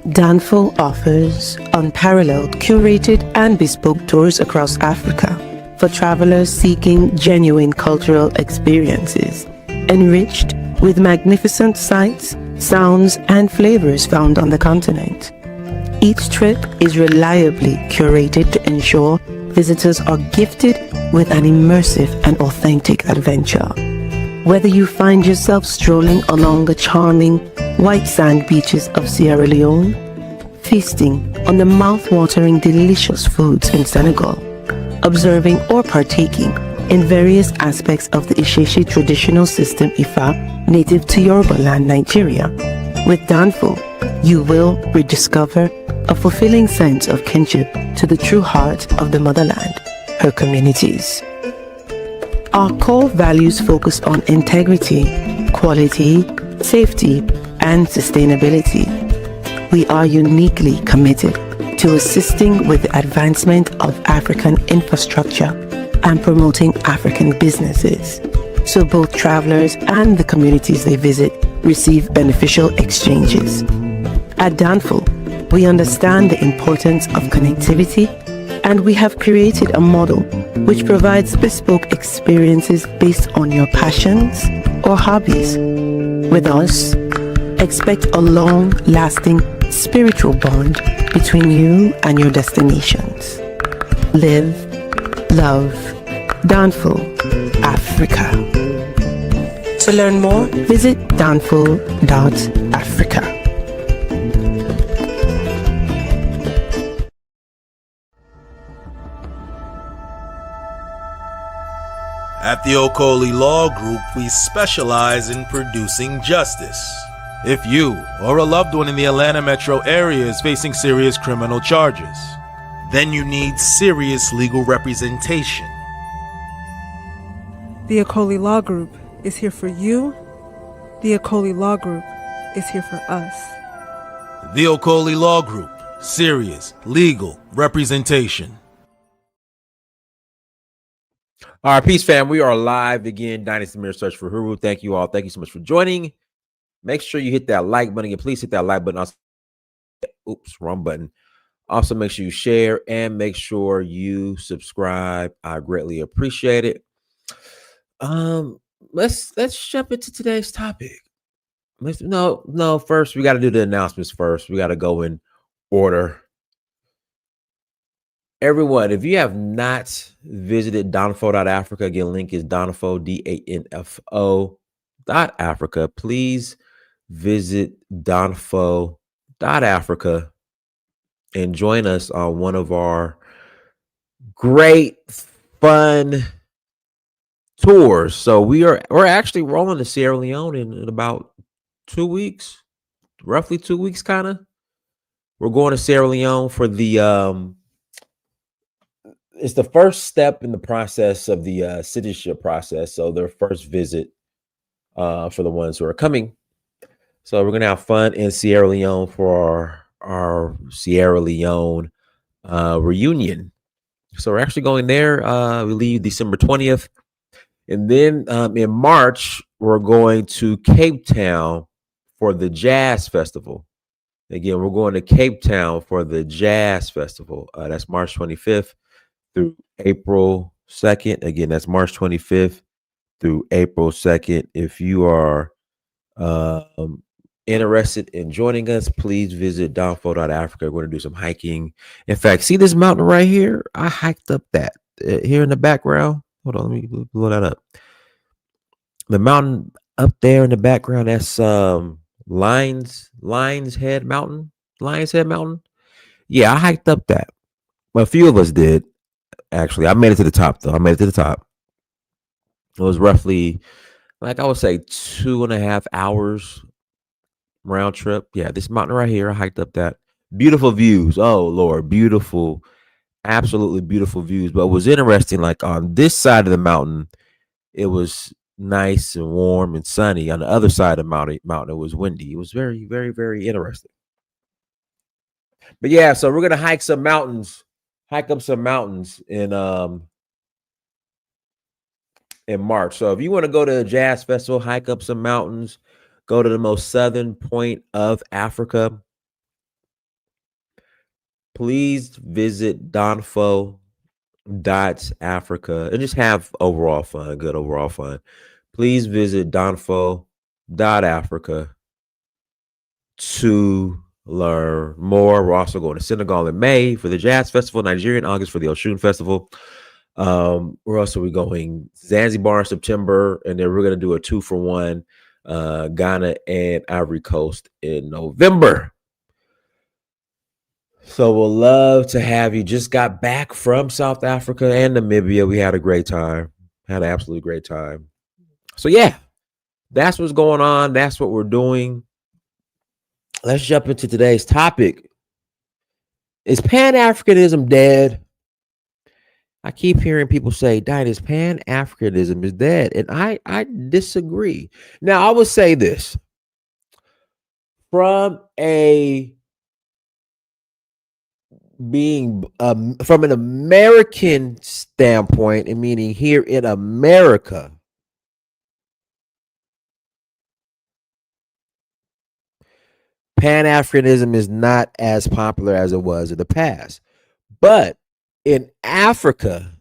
Danfo offers unparalleled, curated, and bespoke tours across Africa for travelers seeking genuine cultural experiences, enriched with magnificent sights, sounds, and flavors found on the continent. Each trip is reliably curated to ensure visitors are gifted with an immersive and authentic adventure. Whether you find yourself strolling along the charming white sand beaches of Sierra Leone, feasting on the mouth-watering delicious foods in Senegal, observing or partaking in various aspects of the Isheshi traditional system Ifa native to Yoruba land, Nigeria, with Danfo, you will rediscover a fulfilling sense of kinship to the true heart of the motherland, her communities. Our core values focus on integrity, quality, safety, and sustainability. We are uniquely committed to assisting with the advancement of African infrastructure and promoting African businesses, so both travelers and the communities they visit receive beneficial exchanges. At Danfo, we understand the importance of connectivity, and we have created a model which provides bespoke experiences based on your passions or hobbies. With us, expect a long-lasting spiritual bond between you and your destinations. Live, love, Danfo, Africa. To learn more, visit danfo.africa. At the Okoli Law Group, we specialize in producing justice. If you or a loved one in the Atlanta metro area is facing serious criminal charges, then you need serious legal representation. The Okoli Law Group is here for you. The Okoli Law Group is here for us. The Okoli Law Group, serious legal representation. All right, peace fam. We are live again. Dynasty Mirror Search for Huru. Thank you all. Thank you so much for joining. Make sure you hit that like button. And please hit that like button. Also, oops, wrong button. Also, make sure you share and make sure you subscribe. I greatly appreciate it. Let's jump into today's topic. First we got to do the announcements first. We got to go in order. Everyone, if you have not visited Danfo.Africa, again, link is Danfo, DANFO.Africa. Please visit Danfo.Africa and join us on one of our great, fun tours. So we're actually rolling to Sierra Leone in about 2 weeks, roughly 2 weeks, kind of. We're going to Sierra Leone for the it's the first step in the process of the citizenship process. So their first visit for the ones who are coming. So we're gonna have fun in Sierra Leone for our Sierra Leone reunion. So we're actually going there. We leave December 20th. And then in March, we're going to Cape Town for the Jazz Festival. Again, we're going to Cape Town for the Jazz Festival. That's March 25th through April 2nd. Again, that's March 25th through April 2nd. If you are interested in joining us, please visit Danfo.Africa. We're going to do some hiking. In fact, see this mountain right here? I hiked up that here in the background. Hold on, let me blow that up. The mountain up there in the background, that's Lions Head Mountain. Yeah, I hiked up that. Well, a few of us did. Actually, I made it to the top, though. It was roughly, like I would say, 2.5 hours round trip. Yeah, this mountain right here, I hiked up that. Beautiful views. Oh, Lord, beautiful, absolutely beautiful views. But it was interesting, like on this side of the mountain, it was nice and warm and sunny. On the other side of the mountain, it was windy. It was very, very, very interesting. But yeah, so we're going to hike up some mountains in March. So if you want to go to a jazz festival, hike up some mountains, go to the most southern point of Africa, please visit Danfo.Africa and just have overall fun, good overall fun. Please visit Danfo.Africa to learn more. We're also going to Senegal in May for the Jazz Festival, Nigeria in August for the Oshun Festival. We're also going Zanzibar in September, and then we're going to do a 2-for-1 Ghana and Ivory Coast in November. So we'll love to have you. Just got back from South Africa and Namibia. We had a great time. Had an absolutely great time. So yeah, that's what's going on. That's what we're doing. Let's jump into today's topic. Is Pan-Africanism dead? I keep hearing people say, "Diet Pan-Africanism is dead," and I disagree. Now, I would say this from from an American standpoint, and meaning here in America, Pan-Africanism is not as popular as it was in the past. But in Africa,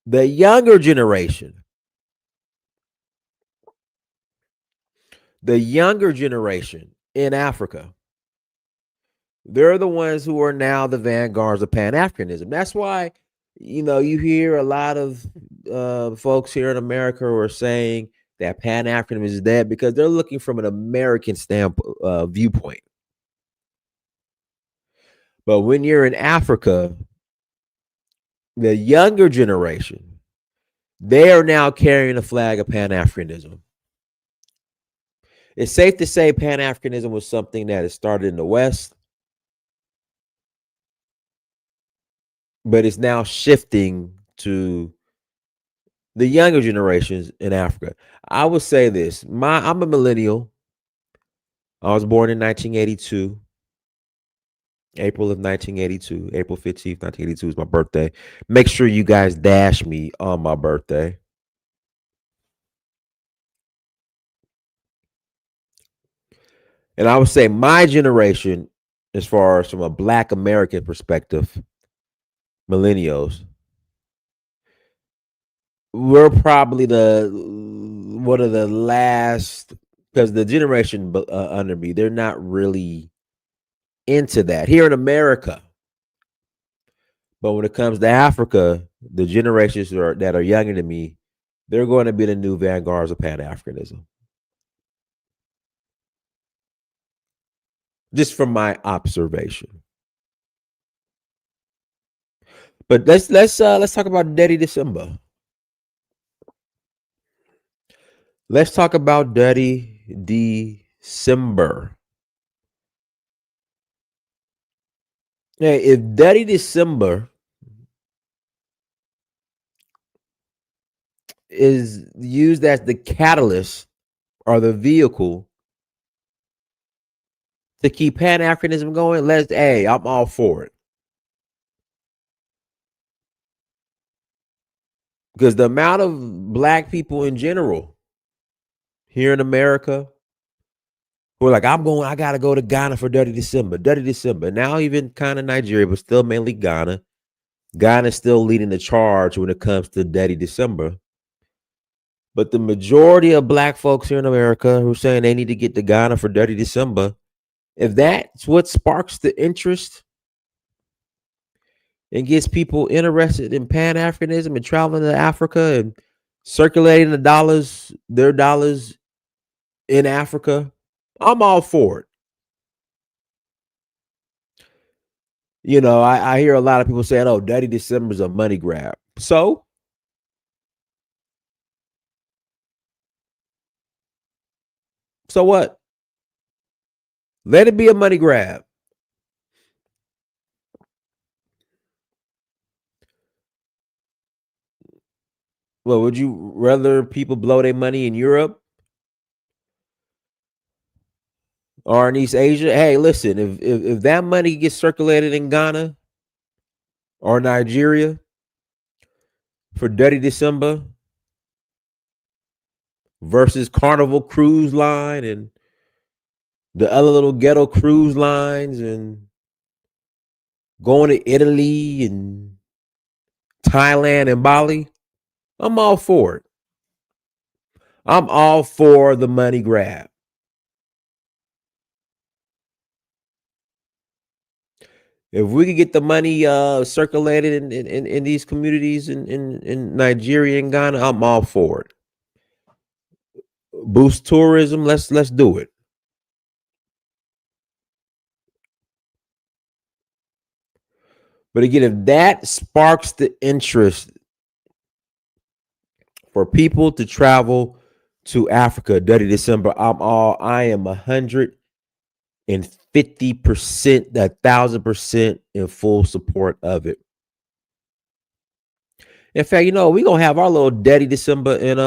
the younger generation in Africa, they're the ones who are now the vanguards of Pan-Africanism. That's why, you hear a lot of folks here in America who are saying that Pan-Africanism is dead because they're looking from an American viewpoint. But when you're in Africa, the younger generation, they are now carrying the flag of Pan-Africanism. It's safe to say Pan-Africanism was something that had started in the West, but it's now shifting to the younger generations in Africa. I would say this. I'm a millennial. I was born in 1982. April of 1982. April 15th, 1982 is my birthday. Make sure you guys dash me on my birthday. And I would say my generation, as far as from a Black American perspective, millennials, we're probably one of the last, because the generation under me, they're not really into that here in America. But when it comes to Africa, the generations that are younger than me, they're going to be the new vanguards of Pan-Africanism. Just from my observation. But let's talk about Detty December. Let's talk about Detty December. Hey, if Detty December is used as the catalyst or the vehicle to keep Pan-Africanism going, I'm all for it. Because the amount of Black people in general here in America who are like, I gotta go to Ghana for Detty December. Now even kind of Nigeria, but still mainly Ghana. Ghana's still leading the charge when it comes to Detty December. But the majority of Black folks here in America who are saying they need to get to Ghana for Detty December, if that's what sparks the interest and gets people interested in Pan-Africanism and traveling to Africa and circulating their dollars in Africa, I'm all for it. I hear a lot of people saying, "Oh, Detty December is a money grab." So what? Let it be a money grab. Well, would you rather people blow their money in Europe or in East Asia? Hey, listen, if that money gets circulated in Ghana or Nigeria for Detty December versus Carnival Cruise Line and the other little ghetto cruise lines and going to Italy and Thailand and Bali, I'm all for it. I'm all for the money grab. If we could get the money circulated in these communities in Nigeria and Ghana, I'm all for it. Boost tourism, let's do it. But again, if that sparks the interest for people to travel to Africa, Detty December, I am 150%, 1,000% in full support of it. In fact, we're gonna have our little Detty December in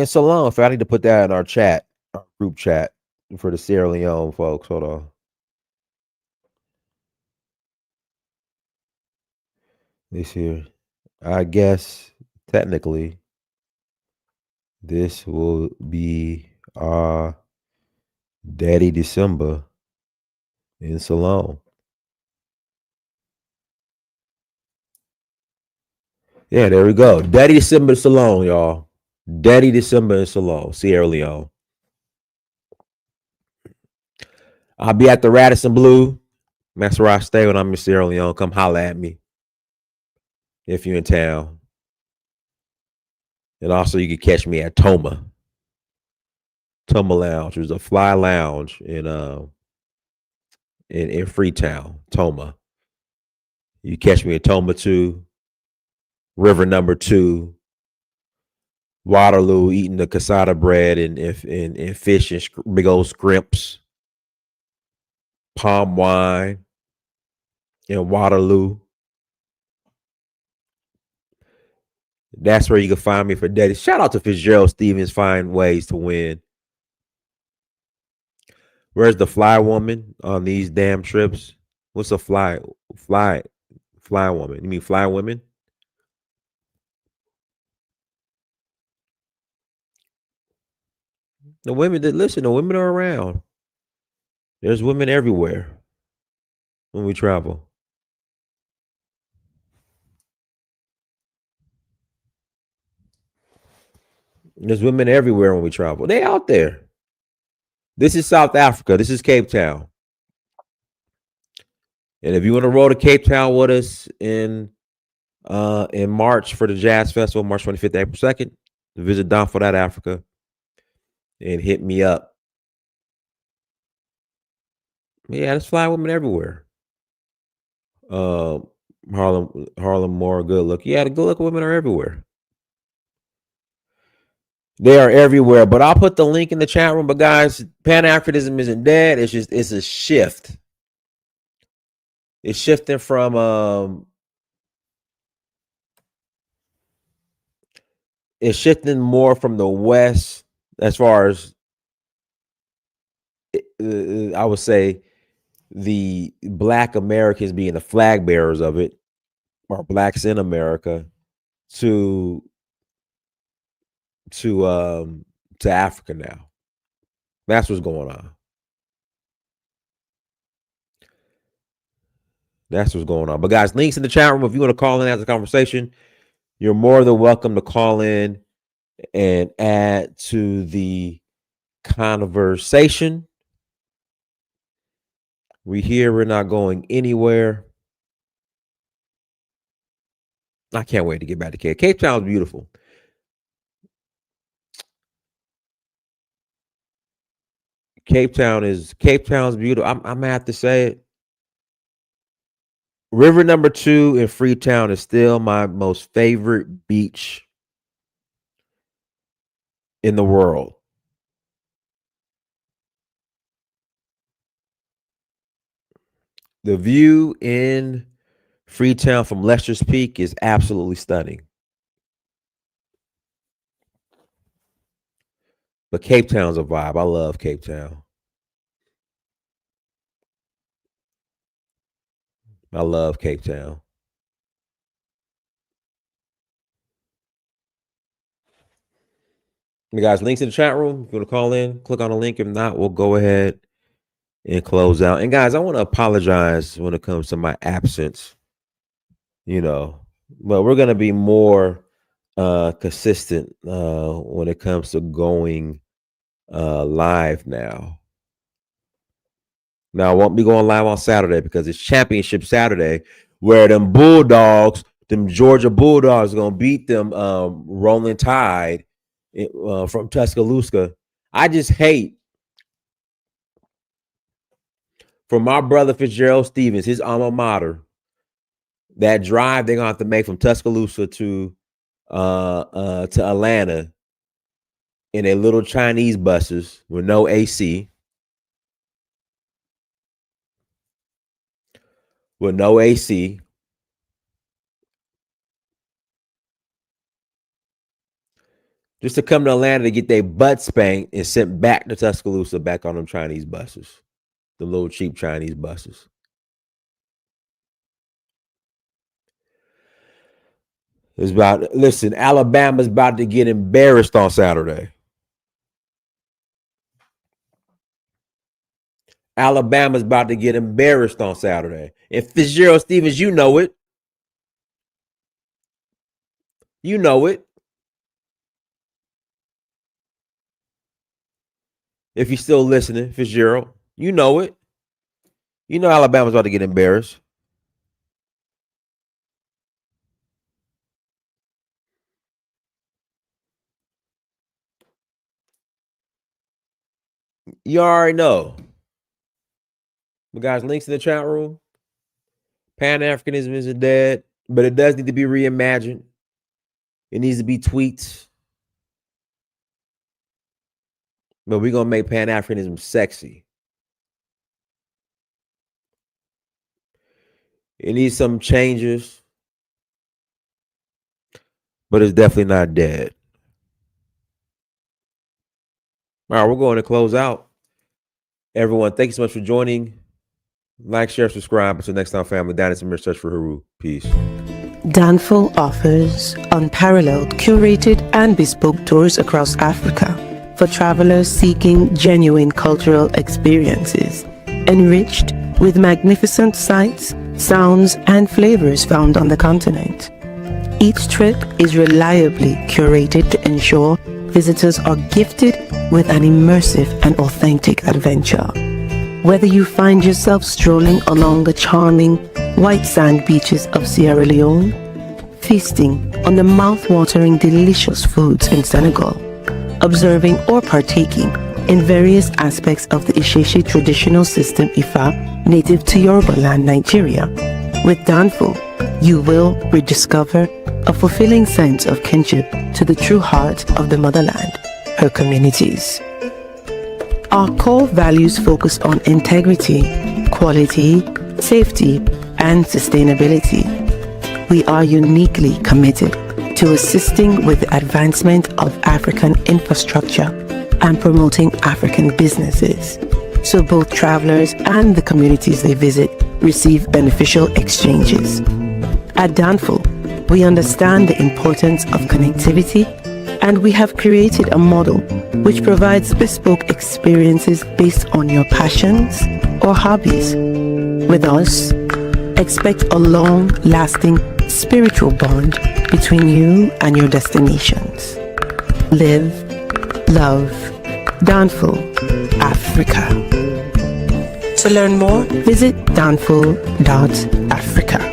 Salon. If I need to put that in our chat, our group chat for the Sierra Leone folks. Hold on. This here. I guess technically this will be our Daddy December in Salon. Yeah, there we go. Daddy December in Salon, y'all. Daddy December in Salon, Sierra Leone. I'll be at the Radisson Blue. That's where I stay when I'm in Sierra Leone. Come holla at me if you're in town. And also you can catch me at Toma Lounge. There's a fly lounge in Freetown, Toma. You catch me at Toma 2, River number 2, Waterloo, eating the cassata bread and fish and big old scrimps, palm wine in Waterloo. That's where you can find me for Detty. Shout out to Fitzgerald Stevens, Find Ways to Win. Where's the fly woman on these damn trips? What's a fly woman? You mean fly women? The women that listen, the women are around. There's women everywhere when we travel. There's women everywhere when we travel. They out there. This is South Africa. This is Cape Town. And if you want to roll to Cape Town with us in March for the Jazz Festival, March 25th to April 2nd, visit Danfo, Africa, and hit me up. Yeah, there's fly women everywhere. Harlem Moore, good look. Yeah, the good looking women are everywhere. They are everywhere. But I'll put the link in the chat room. But guys, Pan-Africanism isn't dead. It's a shift. It's shifting from it's shifting more from the West as far as I would say the Black Americans being the flag bearers of it, or blacks in America, to Africa now. That's what's going on. That's what's going on. But guys, links in the chat room. If you want to call in, have a conversation, you're more than welcome to call in and add to the conversation. We're here. We're not going anywhere. I can't wait to get back to Cape. Cape Town's beautiful. Cape Town's beautiful. I'm gonna have to say it. River number 2 in Freetown is still my most favorite beach in the world. The view in Freetown from Lester's Peak is absolutely stunning. But Cape Town's a vibe. I love Cape Town. I love Cape Town. You guys, links in the chat room. If you want to call in, click on the link. If not, we'll go ahead and close out. And guys, I want to apologize when it comes to my absence, but we're going to be more consistent when it comes to going live now. Now, I won't be going live on Saturday because it's Championship Saturday, where them Bulldogs, them Georgia Bulldogs, are going to beat them Rolling Tide from Tuscaloosa. I just hate for my brother Fitzgerald Stevens, his alma mater, that drive they're going to have to make from Tuscaloosa to Atlanta in their little Chinese buses with no AC. With no AC. Just to come to Atlanta to get their butt spanked and sent back to Tuscaloosa back on them Chinese buses. The little cheap Chinese buses. Alabama's about to get embarrassed on Saturday. Alabama's about to get embarrassed on Saturday. And Fitzgerald Stevens, you know it. You know it. If you're still listening, Fitzgerald, you know it. You know Alabama's about to get embarrassed. You already know. But guys, links in the chat room. Pan-Africanism isn't dead, but it does need to be reimagined. It needs to be tweets. But we're going to make Pan-Africanism sexy. It needs some changes, but it's definitely not dead. All right, we're going to close out. Everyone, thank you so much for joining. Like, share, subscribe. Until next time, family. Down in some search for Haru. Peace. Danfo offers unparalleled, curated and bespoke tours across Africa for travelers seeking genuine cultural experiences, enriched with magnificent sights, sounds and flavors found on the continent. Each trip is reliably curated to ensure visitors are gifted with an immersive and authentic adventure. Whether you find yourself strolling along the charming white sand beaches of Sierra Leone, feasting on the mouth-watering delicious foods in Senegal, observing or partaking in various aspects of the Isheshe traditional system Ifa native to Yoruba land, Nigeria, with Danfo, you will rediscover a fulfilling sense of kinship to the true heart of the motherland, her communities. Our core values focus on integrity, quality, safety, and sustainability. We are uniquely committed to assisting with the advancement of African infrastructure and promoting African businesses, so both travelers and the communities they visit receive beneficial exchanges. At Danfo, we understand the importance of connectivity, and we have created a model which provides bespoke experiences based on your passions or hobbies. With us, expect a long-lasting spiritual bond between you and your destinations. Live, love, Danfo, Africa. To learn more, visit danfo.africa.